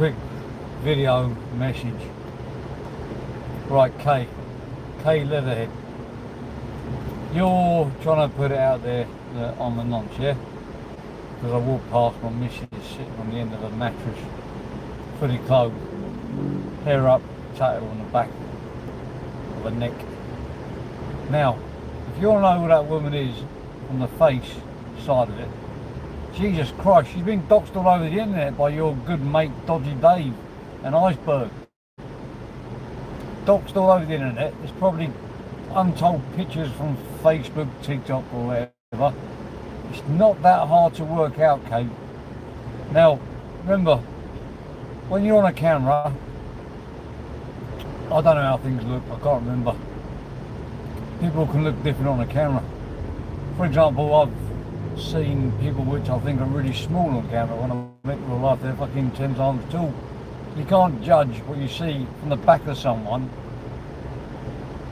quick video message. Right, Kay Leatherhead, you're trying to put it out there that I'm a nonce, yeah? Because I walked past my missus sitting on the end of a mattress, fully clothed, hair up, tattoo on the back of her neck. Now, if you want to know who that woman is on the face side of it, Jesus Christ, she's been doxed all over the internet by your good mate Dodgy Dave and Iceberg. Doxed all over the internet. There's probably untold pictures from Facebook, TikTok or whatever. It's not that hard to work out, Kate. Now, remember, when you're on a camera, I don't know how things look, I can't remember. People can look different on a camera. For example, I've seen people which I think are really small on camera. When I met in real life, they're fucking 10 times tall. You can't judge what you see from the back of someone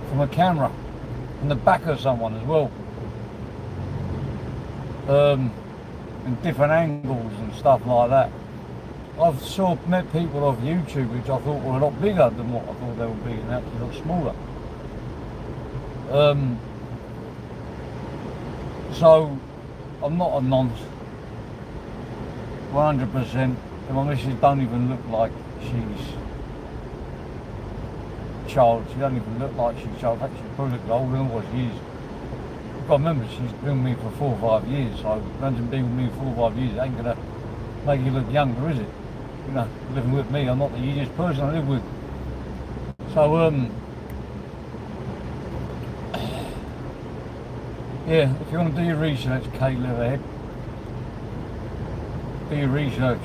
from a camera, from the back of someone as well. And different angles and stuff like that. I've sort of met people off YouTube which I thought were a lot bigger than what I thought they would be, and actually a lot smaller. So I'm not a nonce, 100%, and my missus don't even look like she's child. She doesn't even look like she's child. Actually, she probably looks older than what she is. You've got to remember, she's been with me for 4 or 5 years, so imagine being with me for 4 or 5 years, it ain't gonna make you look younger, is it? You know, living with me, I'm not the easiest person I live with. So, yeah, if you want to do your research, Kate Leatherhead, do your research.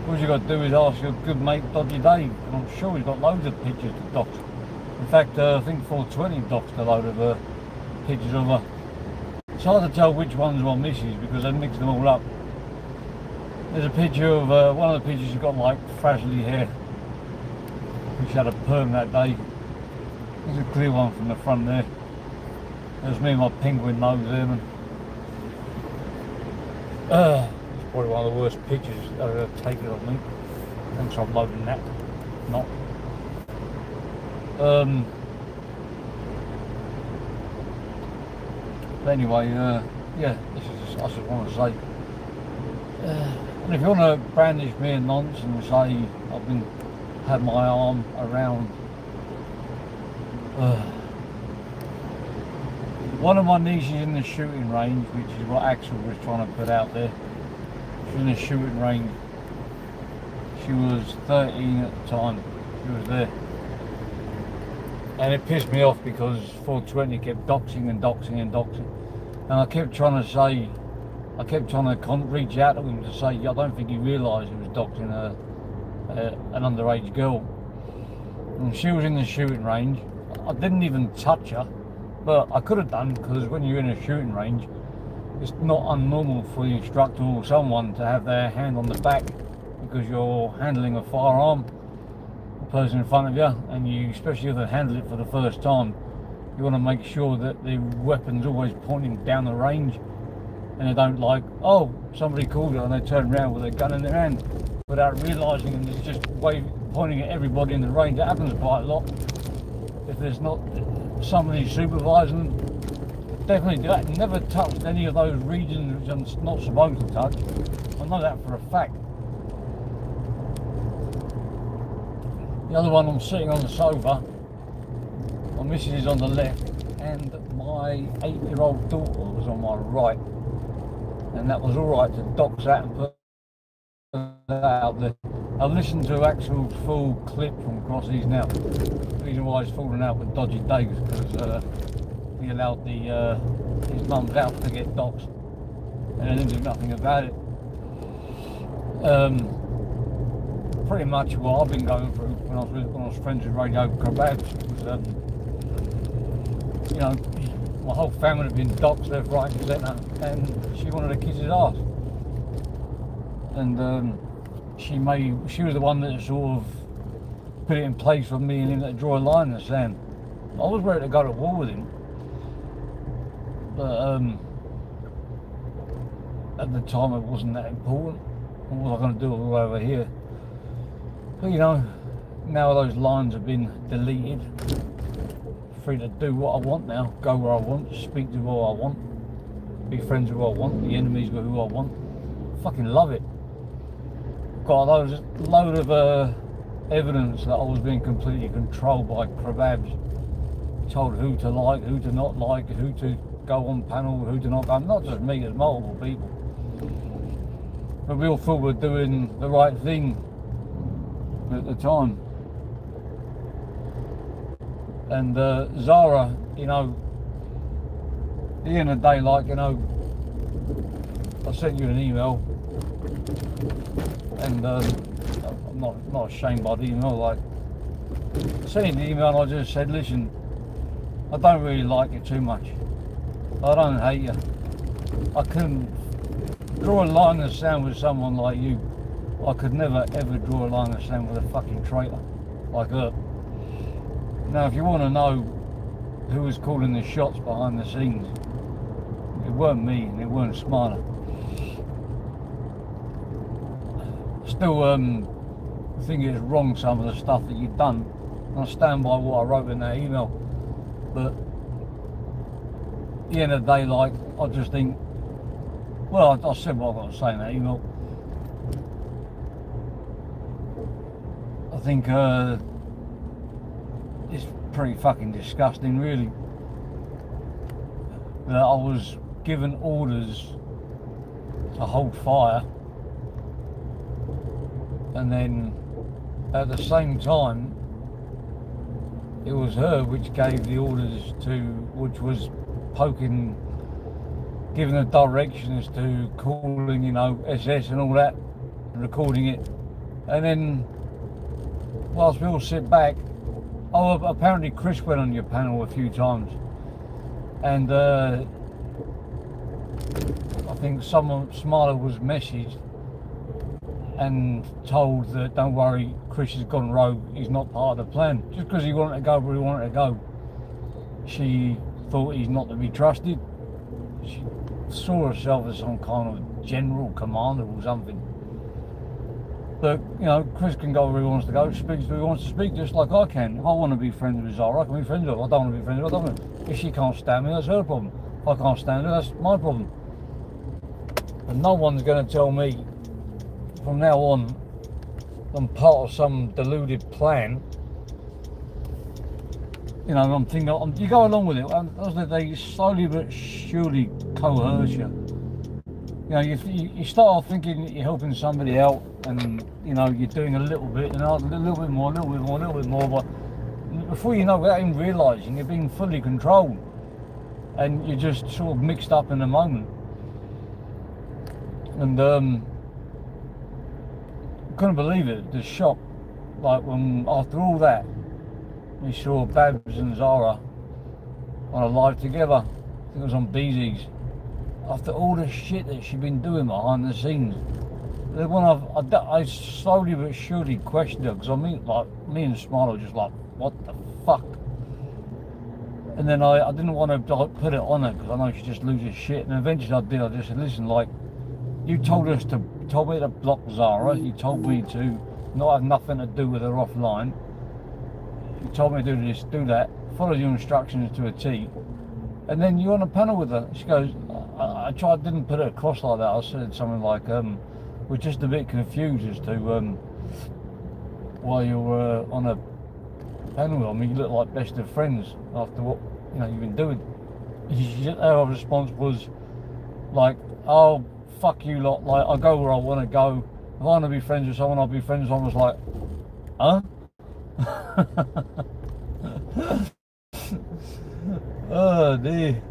All you got to do is ask your good mate Dodgy Dave, and I'm sure he's got loads of pictures to dox. In fact, I think 420 doxed a load of pictures of her. It's hard to tell which ones are my missus because they mix them all up. There's a picture of one of the pictures, she's got like frazzly hair. She had a perm that day. There's a clear one from the front there. There's me and my penguin nose there, man. It's probably one of the worst pictures I've ever taken of me. Thanks for uploading that. Not. But anyway, yeah, this is just, I just want to say. And if you want to brandish me a nonce and say I've had my arm around one of my nieces in the shooting range, which is what Axel was trying to put out there. She's in the shooting range. She was 13 at the time. She was there. And it pissed me off because 420 kept doxing and doxing and doxing. And I kept trying to say, reach out to him to say, I don't think he realised he was doxing an underage girl. And she was in the shooting range. I didn't even touch her. But I could have done, because when you're in a shooting range, it's not unnormal for the instructor or someone to have their hand on the back because you're handling a firearm, the person in front of you, and you, especially if they handle it for the first time, you want to make sure that the weapon's always pointing down the range, and they don't like, oh, somebody called it and they turn around with a gun in their hand without realising, and it's just pointing at everybody in the range. That happens quite a lot. If there's not somebody supervising them, definitely do that. Never touched any of those regions which I'm not supposed to touch. I know that for a fact. The other one, I'm sitting on the sofa, my missus is on the left, and my 8-year-old daughter was on my right, and that was alright to dox that and put that out there. I've listened to Axel's full clip from Crossies now. The reason why he's falling out with Dodgy Dave is because he allowed his mum's house to get doxed and they didn't do nothing about it. Pretty much what I've been going through when I was friends with Radio Kebabs was, you know, my whole family had been doxed left, right and centre, and she wanted to kiss his ass. And she was the one that sort of put it in place for me and him to draw a line in the sand. I was ready to go to war with him, but at the time it wasn't that important. What was I going to do all over here? But you know, now those lines have been deleted. Free to do what I want now, go where I want, speak to who I want, be friends with who I want, be enemies with who I want. Fucking love it. Got a load of evidence that I was being completely controlled by Krebabs. Told who to like, who to not like, who to go on panel, who to not go. Not just me, there's multiple people. But we all thought we were doing the right thing at the time. And Zara, you know, at the end of the day, like, you know, I sent you an email, and I'm not ashamed by the email. Like, I sent you the email and I just said, listen, I don't really like you too much. I don't hate you. I couldn't draw a line in the sand with someone like you. I could never ever draw a line in the sand with a fucking traitor like her. Now, if you want to know who was calling the shots behind the scenes, it weren't me and it weren't Smarter. Still, I think it's wrong, some of the stuff that you've done. And I stand by what I wrote in that email. But at the end of the day, like, I just think, well, I said what I've got to say in that email. I think it's pretty fucking disgusting, really, that I was given orders to hold fire, and then at the same time it was her which gave the orders to, which was poking, giving the directions to calling, you know, SS and all that, and recording it. And then whilst we all sit back, oh, apparently Chris went on your panel a few times, and I think someone, Smarter, was messaged and told that, don't worry, Chris has gone rogue, he's not part of the plan. Just because he wanted to go where he wanted to go, she thought he's not to be trusted. She saw herself as some kind of general commander or something. But, you know, Chris can go where he wants to go, speaks to who he wants to speak, just like I can. If I want to be friends with Zara, I can be friends with her. If I don't want to be friends with her, I don't want to. If she can't stand me, that's her problem. If I can't stand her, that's my problem. And no one's going to tell me from now on I'm part of some deluded plan. You know, I'm thinking, you go along with it, they slowly but surely coerce you. You know, you start off thinking that you're helping somebody out, and, you know, you're doing a little bit, and a little bit more, a little bit more, a little bit more, but before you know, without even realising, you're being fully controlled, and you're just sort of mixed up in the moment. And couldn't believe it, the shock, like when after all that we saw Babs and Zara on a live together. I think it was on BZ's. After all the shit that she'd been doing behind the scenes, the one I slowly but surely questioned her, because I mean, like, me and Smile were just like, what the fuck? And then I didn't want to, like, put it on her because I know she just loses shit, and eventually I did. I just said, listen, like, you told me to block Zara, you told me to not have nothing to do with her offline, you told me to do this, do that, follow your instructions to a T, and then you're on a panel with her. She goes, didn't put it across like that. I said something like, we're just a bit confused as to why you're on a panel. I mean, you look like best of friends after what, you know, you've been doing. Her response was like, oh, fuck you lot, like, I go where I want to go. If I want to be friends with someone, I'll be friends with someone. I was like, huh? Oh dear.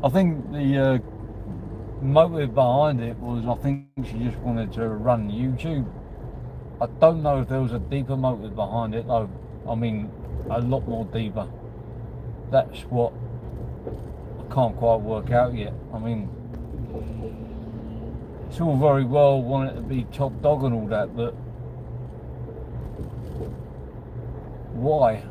I think the motive behind it was, I think she just wanted to run YouTube. I don't know if there was a deeper motive behind it though. I mean, a lot more deeper. That's what I can't quite work out yet. I mean, it's all very well wanting to be top dog and all that, but why?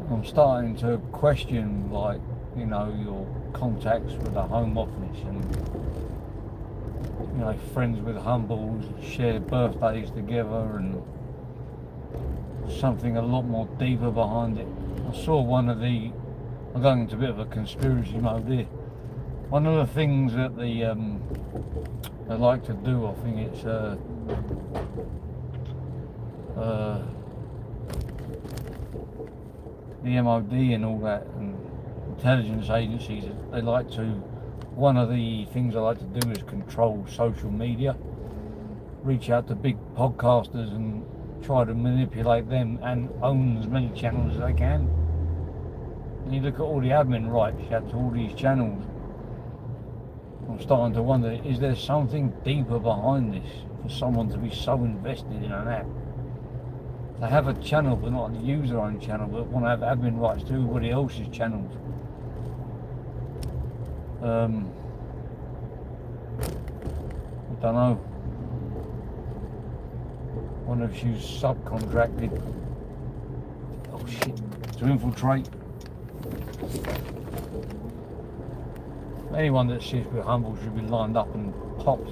I'm starting to question, like, you know, your contacts with the Home Office and you know, friends with Humbles, share birthdays together, and something a lot more deeper behind it. I saw one of the, I'm going into a bit of a conspiracy mode here. One of the things that they like to do, I think it's the MOD and all that, and intelligence agencies, they like to, one of the things they like to do is control social media, reach out to big podcasters and try to manipulate them and own as many channels as they can. And you look at all the admin rights you have to all these channels. I'm starting to wonder, is there something deeper behind this for someone to be so invested in an app? They have a channel but not use their own channel, but want to have admin rights to everybody else's channels. I don't know. Wonder if she's subcontracted, oh shit, to infiltrate. Anyone that sits with Humble should be lined up and popped.